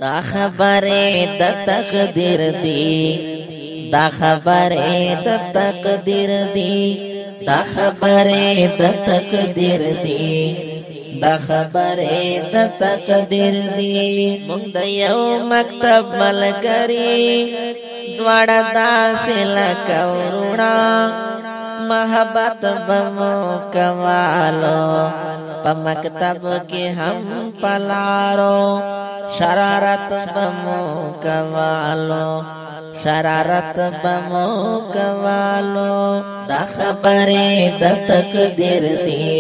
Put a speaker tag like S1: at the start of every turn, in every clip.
S1: دا خبره د تقدیر دی دا خبره د تقدیر دی دا خبره د تقدیر دی دا خبره د تقدیر دی مونږ د یو مکتب ملګری دواړه داسې لکه وروڼه محبت بمو کوالو په مکتب کې هم پلارو شرارت بمو کوالو شرارت بمو کوالو دا خبره د تقدیر دی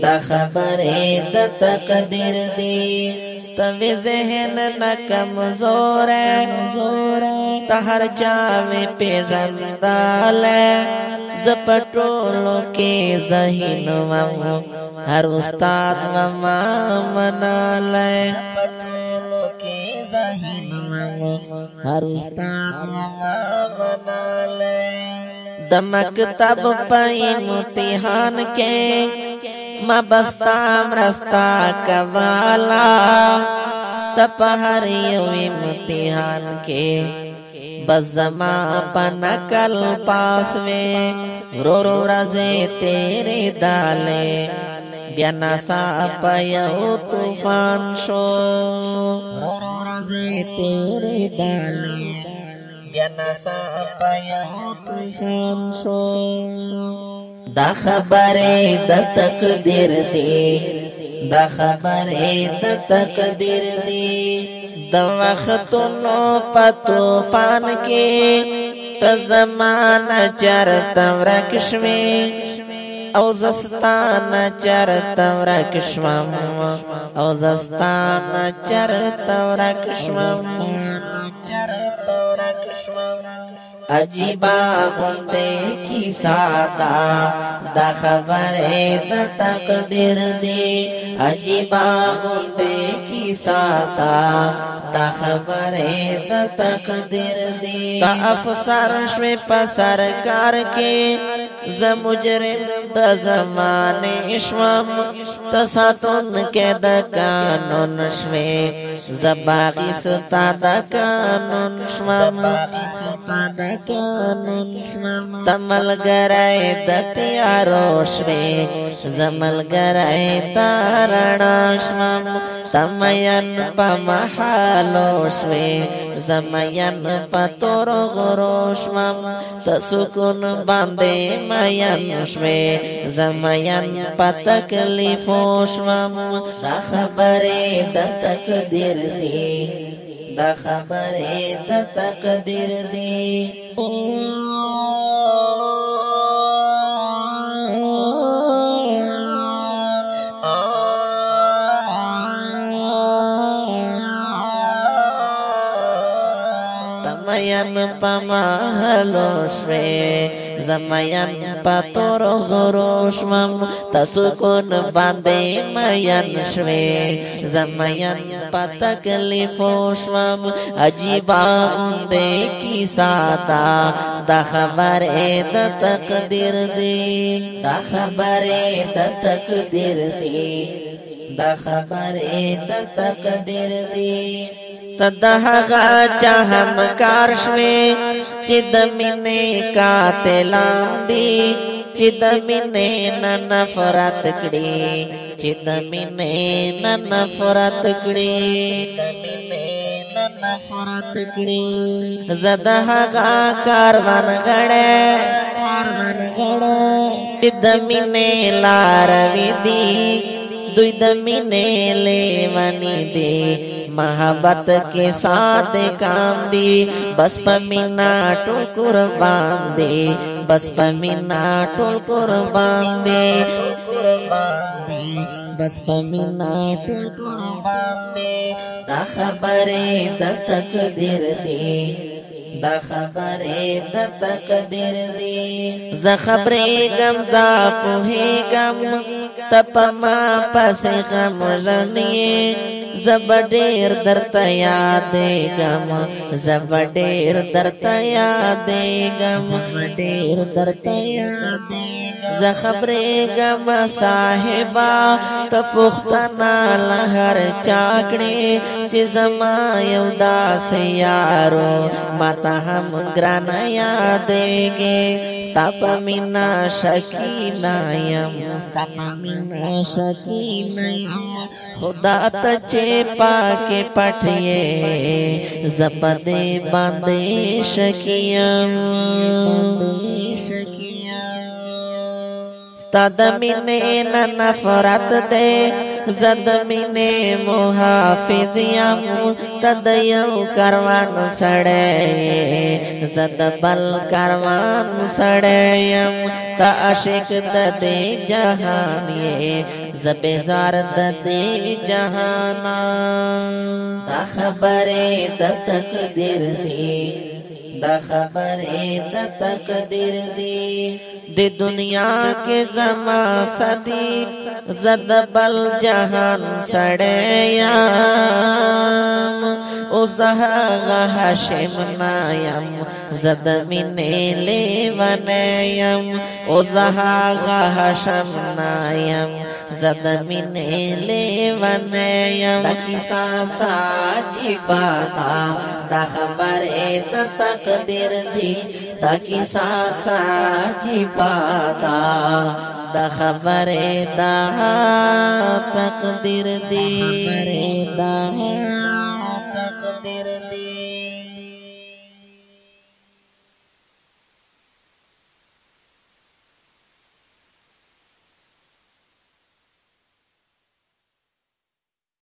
S1: دا خبره د تقدیر دی توی ذہن نہ کمزور ہے تا ہر جاوے پیرندال ہے زپٹولو کے ذہن ومو ہر استاد وما منال ہے زپٹولو کے ذہن ومو ہر استاد وما منال ہے دمکتب پای امتحان کے ما بستا مرستا کوالا تپہر یو امتحان کے بزما پنکل پاس میں رو رو رزے تیرے دالے بیانا سا پیو طوفان شو رو رو رزے تیرے دالے بیانا سا پیو طوفان شو دا خبره د تقدیر دی دا خبره د تقدیر دی د وختونو په طوفان کې ته زمانه چرته ورک شوې او زستانه چرته ورک شوم او زستانه چرته ورک شوم عجیبا غنده کی سادا دا خبره د تقدیر دی عجیبا غنده کی سادا دا خبره د تقدیر دی تا افسر شوی په سرکار کې ز مجرم د زمانه شوم تساتون کې د قانون شوی زباغی ستا د قانون شوم تمل گرائے دتیارو شوی زمل گرائے تارنا شوم تمین پا محالو شوی زمین پا تورو غرو شوم تسکون باندے مین شوی زمین پا تکلیفو شوم دا خبره د تقدیر دی دا خبره د تقدیر دی تمین پا محلو شوی زمین پا تورو غرو شوم تسکون باندے مین شوی زمین پا تکلیفو شوم عجیبا غنده کی سادا دا خبره د تقدیر دی دا خبره د تقدیر دی دا خبره د تقدیر دی تدہغا چاہم کارشوی چی دمینے قاتلان دی چی دمینے نفرت کڑی چی دمینے نفرت کڑی نفرت کڑی زدہغا کاروان غڑے چی دمینے لاروی دی دوی دمینے لیوانی دی محبت کے ساتھ کاندی بس پمینا ٹول قربان دے بس پمینا ٹول قربان دے بس پمینا ٹول قربان دے دا خبره د تقدیر دی دا خبره د تقدیر دی ز خبره غم ز په غم تپما پس غم رنیه زبډیر درته یادېږم زبډیر درته یادېږم ډیر درته یادېږم ز خبره گم صاحبا ته پختنا لهر چاکړي چې زما یو داسې یارو ماته هم ګران یادېږي ستا په مینا شکینا یم ستا په مینا شکینا یم خدا ته چې پاکې پټې زپدې باندې شکیم ستا د مینې نه نفرت دی زه د مینې محافظ یم ته د یو کاروان سړی زه د بل کاروان سړی یم ته عاشق د دې جهان یې زه بیزار د دې جهانا دا خبرې د تقدیر دی دا خبرې د تقدیر دی د دنیا کې زما صدی زد بل جهان سړیم او زهغه هاشم نایم زد مینې لیونیم او زهغه هاشم نایم زد مینې لیونیم کیسا ساجی بادا دا خبرې د تقدیر دی دا کیسا ساجی بادا دا خبرې دا تقدیر دی